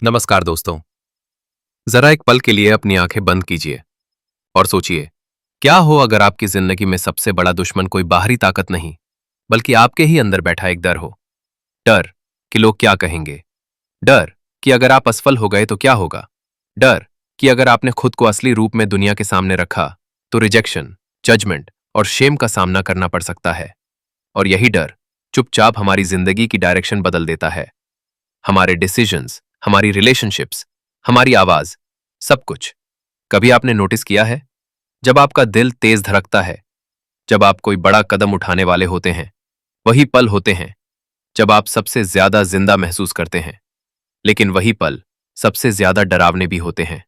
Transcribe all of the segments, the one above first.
नमस्कार दोस्तों। जरा एक पल के लिए अपनी आंखें बंद कीजिए और सोचिए, क्या हो अगर आपकी जिंदगी में सबसे बड़ा दुश्मन कोई बाहरी ताकत नहीं, बल्कि आपके ही अंदर बैठा एक डर हो। डर कि लोग क्या कहेंगे, डर कि अगर आप असफल हो गए तो क्या होगा, डर कि अगर आपने खुद को असली रूप में दुनिया के सामने रखा तो रिजेक्शन, जजमेंट और शेम का सामना करना पड़ सकता है। और यही डर चुपचाप हमारी जिंदगी की डायरेक्शन बदल देता है। हमारे डिसीजंस, हमारी रिलेशनशिप्स, हमारी आवाज, सब कुछ। कभी आपने नोटिस किया है, जब आपका दिल तेज धड़कता है, जब आप कोई बड़ा कदम उठाने वाले होते हैं, वही पल होते हैं जब आप सबसे ज्यादा जिंदा महसूस करते हैं। लेकिन वही पल सबसे ज्यादा डरावने भी होते हैं।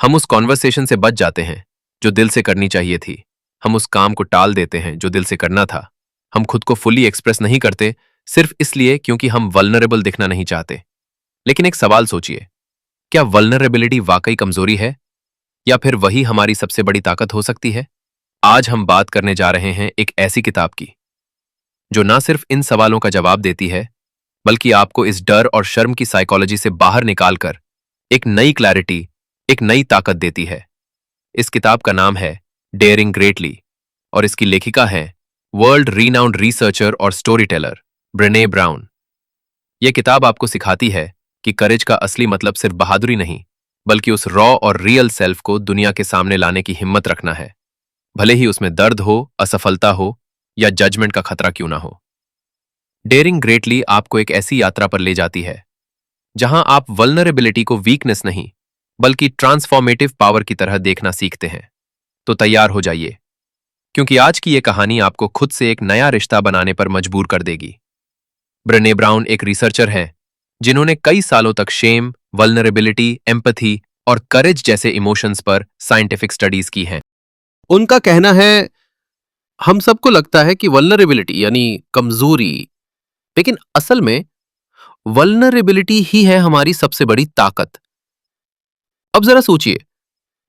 हम उस कॉन्वर्सेशन से बच जाते हैं जो दिल से करनी चाहिए थी। हम उस काम को टाल देते हैं जो दिल से करना था। हम खुद को फुली एक्सप्रेस नहीं करते, सिर्फ इसलिए क्योंकि हम वल्नरेबल दिखना नहीं चाहते। लेकिन एक सवाल सोचिए, क्या वल्नरेबिलिटी वाकई कमजोरी है, या फिर वही हमारी सबसे बड़ी ताकत हो सकती है? आज हम बात करने जा रहे हैं एक ऐसी किताब की जो ना सिर्फ इन सवालों का जवाब देती है, बल्कि आपको इस डर और शर्म की साइकोलॉजी से बाहर निकालकर एक नई क्लैरिटी, एक नई ताकत देती है। इस किताब का नाम है डेयरिंग ग्रेटली और इसकी लेखिका है वर्ल्ड रीनाउंड रिसर्चर और स्टोरी टेलर ब्रेने ब्राउन। यह किताब आपको सिखाती है कि करेज का असली मतलब सिर्फ बहादुरी नहीं, बल्कि उस रॉ और रियल सेल्फ को दुनिया के सामने लाने की हिम्मत रखना है, भले ही उसमें दर्द हो, असफलता हो या जजमेंट का खतरा क्यों ना हो। डेयरिंग ग्रेटली आपको एक ऐसी यात्रा पर ले जाती है जहां आप वल्नरेबिलिटी को वीकनेस नहीं, बल्कि ट्रांसफॉर्मेटिव पावर की तरह देखना सीखते हैं। तो तैयार हो जाइए, क्योंकि आज की यह कहानी आपको खुद से एक नया रिश्ता बनाने पर मजबूर कर देगी। ब्रेने ब्राउन एक रिसर्चर हैं जिन्होंने कई सालों तक शेम, वल्नरेबिलिटी, एम्पैथी और करेज जैसे इमोशंस पर साइंटिफिक स्टडीज की हैं। उनका कहना है, हम सबको लगता है कि वल्नरेबिलिटी यानी कमजोरी, लेकिन असल में वल्नरेबिलिटी ही है हमारी सबसे बड़ी ताकत। अब जरा सोचिए,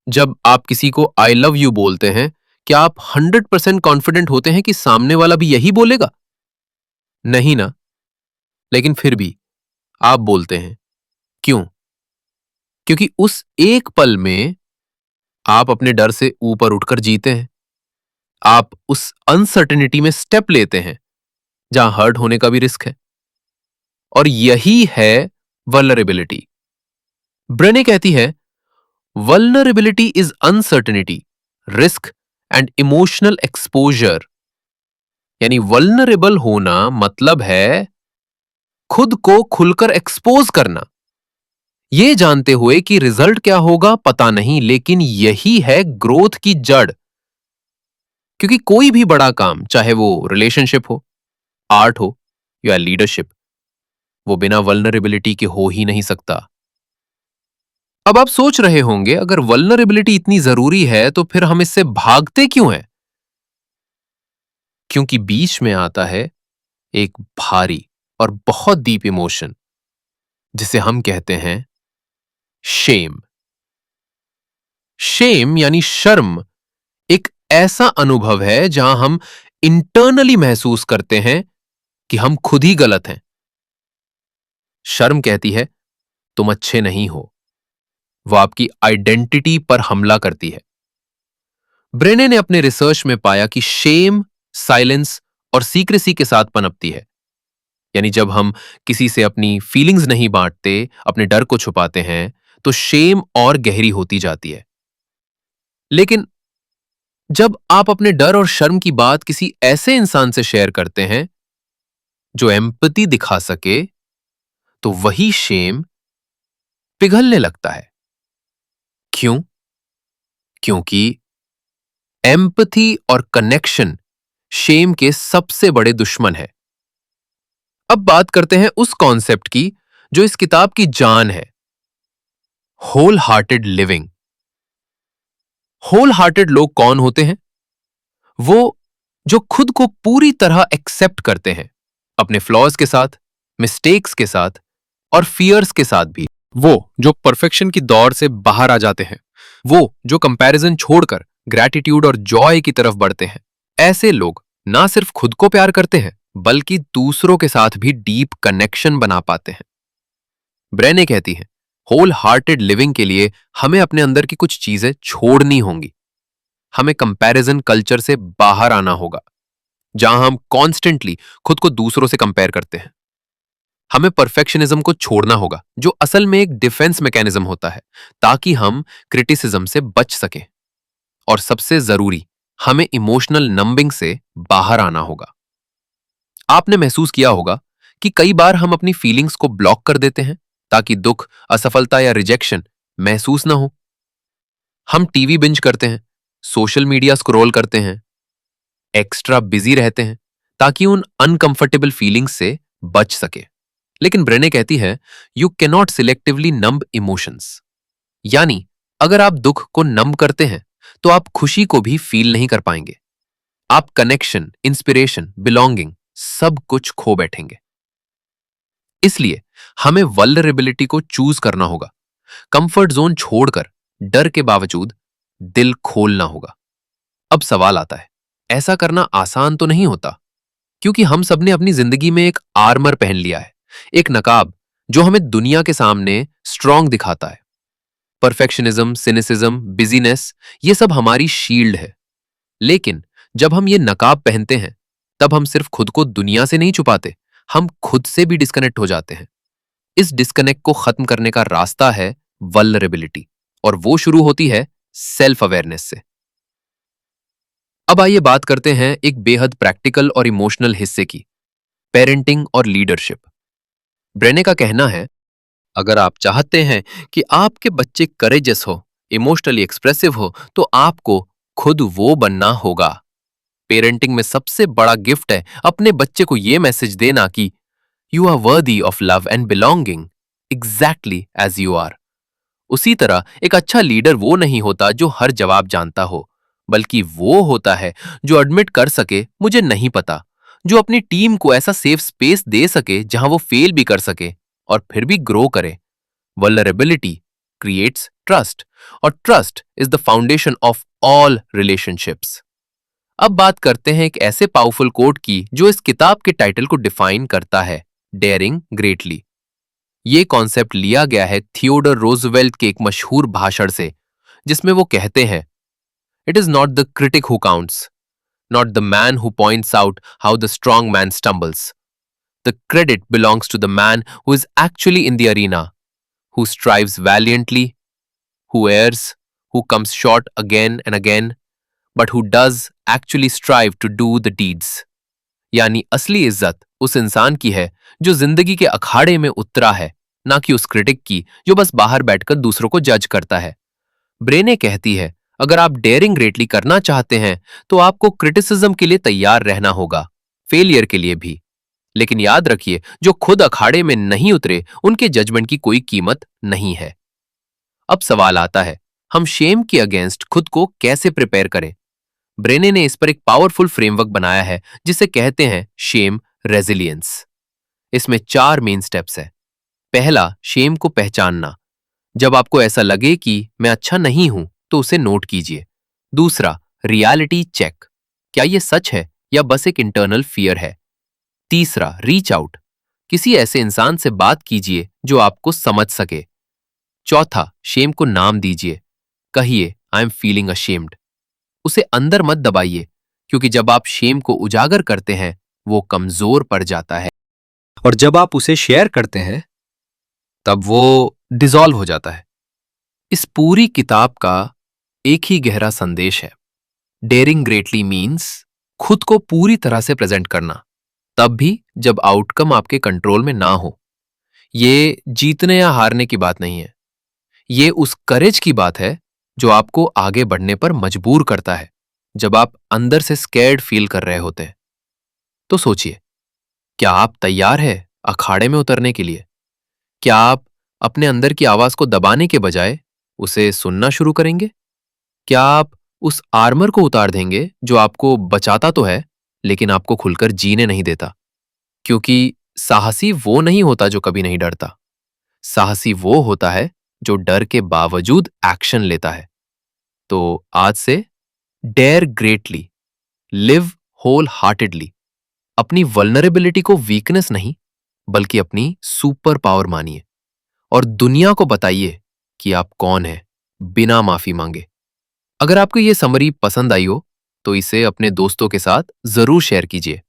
जब आप किसी को आई लव यू बोलते हैं, क्या आप 100% कॉन्फिडेंट होते हैं कि सामने वाला भी यही बोलेगा? नहीं ना। लेकिन फिर भी आप बोलते हैं। क्यों? क्योंकि उस एक पल में आप अपने डर से ऊपर उठकर जीते हैं। आप उस अनसर्टेनिटी में स्टेप लेते हैं जहां हर्ट होने का भी रिस्क है। और यही है वल्नरेबिलिटी। ब्रेने कहती है, vulnerability is uncertainty, risk and emotional exposure. यानी वल्नरेबल होना मतलब है खुद को खुलकर एक्सपोज करना, यह जानते हुए कि रिजल्ट क्या होगा पता नहीं, लेकिन यही है ग्रोथ की जड़। क्योंकि कोई भी बड़ा काम, चाहे वो रिलेशनशिप हो, आर्ट हो या लीडरशिप, वो बिना वल्नरेबिलिटी के हो ही नहीं सकता। अब आप सोच रहे होंगे, अगर वल्नरेबिलिटी इतनी जरूरी है तो फिर हम इससे भागते क्यों हैं? क्योंकि बीच में आता है एक भारी और बहुत डीप इमोशन, जिसे हम कहते हैं शेम। शेम यानी शर्म एक ऐसा अनुभव है जहां हम इंटरनली महसूस करते हैं कि हम खुद ही गलत हैं। शर्म कहती है, तुम अच्छे नहीं हो। वो आपकी आइडेंटिटी पर हमला करती है। ब्रेने ने अपने रिसर्च में पाया कि शेम साइलेंस और सीक्रेसी के साथ पनपती है। यानी जब हम किसी से अपनी फीलिंग्स नहीं बांटते, अपने डर को छुपाते हैं, तो शेम और गहरी होती जाती है। लेकिन जब आप अपने डर और शर्म की बात किसी ऐसे इंसान से शेयर करते हैं जो एम्पैथी दिखा सके, तो वही शेम पिघलने लगता है। क्यों? क्योंकि एम्पैथी और कनेक्शन शेम के सबसे बड़े दुश्मन है। अब बात करते हैं उस कॉन्सेप्ट की जो इस किताब की जान है, whole hearted living. Whole hearted लोग कौन होते हैं? वो जो खुद को पूरी तरह एक्सेप्ट करते हैं, अपने फ्लॉज के साथ, मिस्टेक्स के साथ और फियर्स के साथ भी। वो जो परफेक्शन की दौड़ से बाहर आ जाते हैं। वो जो कंपैरिजन छोड़कर ग्रैटिट्यूड और जॉय की तरफ बढ़ते हैं। ऐसे लोग ना सिर्फ खुद को प्यार करते हैं, बल्कि दूसरों के साथ भी डीप कनेक्शन बना पाते हैं। ब्रेने कहती है होल हार्टेड लिविंग के लिए हमें अपने अंदर की कुछ चीजें छोड़नी होंगी। हमें कंपैरिजन कल्चर से बाहर आना होगा, जहां हम कॉन्स्टेंटली खुद को दूसरों से कंपेयर करते हैं। हमें परफेक्शनिज्म को छोड़ना होगा, जो असल में एक डिफेंस मैकेनिज्म होता है, ताकि हम क्रिटिसिज्म से बच सकें। और सबसे जरूरी, हमें इमोशनल नंबिंग से बाहर आना होगा। आपने महसूस किया होगा कि कई बार हम अपनी फीलिंग्स को ब्लॉक कर देते हैं ताकि दुख, असफलता या रिजेक्शन महसूस ना हो। हम टीवी बिंज करते हैं, सोशल मीडिया स्क्रॉल करते हैं, एक्स्ट्रा बिजी रहते हैं ताकि उन अनकंफर्टेबल फीलिंग्स से बच सके। लेकिन ब्रेने कहती है you can not selectively numb emotions. यानी अगर आप दुख को नंब करते हैं तो आप खुशी को भी फील नहीं कर पाएंगे। आप कनेक्शन, इंस्पिरेशन, बिलोंगिंग सब कुछ खो बैठेंगे। इसलिए हमें वल्नरेबिलिटी को चूज करना होगा। कंफर्ट जोन छोड़कर डर के बावजूद दिल खोलना होगा। अब सवाल आता है, ऐसा करना आसान तो नहीं होता, क्योंकि हम सबने अपनी जिंदगी में एक आर्मर पहन लिया है, एक नकाब जो हमें दुनिया के सामने स्ट्रांग दिखाता है। परफेक्शनिज्म, सिनिसिज्म, बिजीनेस, ये सब हमारी शील्ड है। लेकिन जब हम ये नकाब पहनते हैं, तब हम सिर्फ खुद को दुनिया से नहीं छुपाते, हम खुद से भी डिस्कनेक्ट हो जाते हैं। इस डिस्कनेक्ट को खत्म करने का रास्ता है वल्नरेबिलिटी, और वो शुरू होती है सेल्फ अवेयरनेस से। अब आइए बात करते हैं एक बेहद प्रैक्टिकल और इमोशनल हिस्से की, पेरेंटिंग और लीडरशिप। ब्रेने का कहना है अगर आप चाहते हैं कि आपके बच्चे करेजियस हो, इमोशनली एक्सप्रेसिव हो, तो आपको खुद वो बनना होगा। पेरेंटिंग में सबसे बड़ा गिफ्ट है अपने बच्चे को यह मैसेज देना कि you are worthy of love and belonging exactly as you are. उसी तरह एक अच्छा लीडर वो नहीं होता जो हर जवाब जानता हो, बल्कि वो होता है जो एडमिट कर सके मुझे नहीं पता, जो अपनी टीम को ऐसा सेफ स्पेस दे सके जहां वो फेल भी कर सके और फिर भी ग्रो करे। वल्नरेबिलिटी क्रिएट्स ट्रस्ट, और trust is the foundation of all relationships. अब बात करते हैं एक ऐसे पावरफुल कोट की जो इस किताब के टाइटल को डिफाइन करता है, डेयरिंग ग्रेटली। ये कॉन्सेप्ट लिया गया है थियोडर रोजवेल्ट के एक मशहूर भाषण से, जिसमें वो कहते हैं it is not the critic who counts, not the man who points out how the strong man stumbles. The credit belongs to the man who is actually in the arena, who strives valiantly, who errs, who comes short again and again, but who does actually strive to do the deeds. यानी असली इज्जत उस इंसान की है जो जिंदगी के अखाड़े में उतरा है, ना कि उस क्रिटिक की जो बस बाहर बैठकर दूसरों को जज करता है। ब्रेने कहती है अगर आप डेयरिंग ग्रेटली करना चाहते हैं तो आपको क्रिटिसिज्म के लिए तैयार रहना होगा, फेलियर के लिए भी। लेकिन याद रखिए, जो खुद अखाड़े में नहीं उतरे उनके जजमेंट की कोई कीमत नहीं है। अब सवाल आता है, हम शेम के अगेंस्ट खुद को कैसे प्रिपेयर करें। ब्रेने ने इस पर एक पावरफुल फ्रेमवर्क बनाया है जिसे कहते हैं शेम रेजिलियंस। इसमें 4 मेन स्टेप्स है। पहला, शेम को पहचानना। जब आपको ऐसा लगे कि मैं अच्छा नहीं हूं तो उसे नोट कीजिए। दूसरा, रियलिटी चेक। क्या यह सच है या बस एक इंटरनल फियर है। तीसरा, रीच आउट। किसी ऐसे इंसान से बात कीजिए जो आपको समझ सके। चौथा, शेम को नाम दीजिए। कहिए आई एम फीलिंग अशेम्ड। उसे अंदर मत दबाइए, क्योंकि जब आप शेम को उजागर करते हैं वो कमजोर पड़ जाता है, और जब आप उसे शेयर करते हैं तब वो डिसॉल्व हो जाता है। इस पूरी किताब का एक ही गहरा संदेश है, डेयरिंग ग्रेटली मीन्स खुद को पूरी तरह से प्रेजेंट करना, तब भी जब आउटकम आपके कंट्रोल में ना हो। ये जीतने या हारने की बात नहीं है, ये उस करेज की बात है जो आपको आगे बढ़ने पर मजबूर करता है जब आप अंदर से स्कैर्ड फील कर रहे होते हैं। तो सोचिए, क्या आप तैयार हैं अखाड़े में उतरने के लिए? क्या आप अपने अंदर की आवाज को दबाने के बजाय उसे सुनना शुरू करेंगे? क्या आप उस आर्मर को उतार देंगे जो आपको बचाता तो है लेकिन आपको खुलकर जीने नहीं देता? क्योंकि साहसी वो नहीं होता जो कभी नहीं डरता, साहसी वो होता है जो डर के बावजूद एक्शन लेता है। तो आज से dare greatly, live whole heartedly. अपनी वल्नरेबिलिटी को वीकनेस नहीं, बल्कि अपनी सुपर पावर मानिए, और दुनिया को बताइए कि आप कौन हैं, बिना माफी मांगे। अगर आपको ये समरी पसंद आई हो तो इसे अपने दोस्तों के साथ जरूर शेयर कीजिए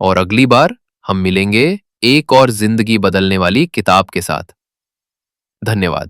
और अगली बार हम मिलेंगे एक और जिंदगी बदलने वाली किताब के साथ। धन्यवाद।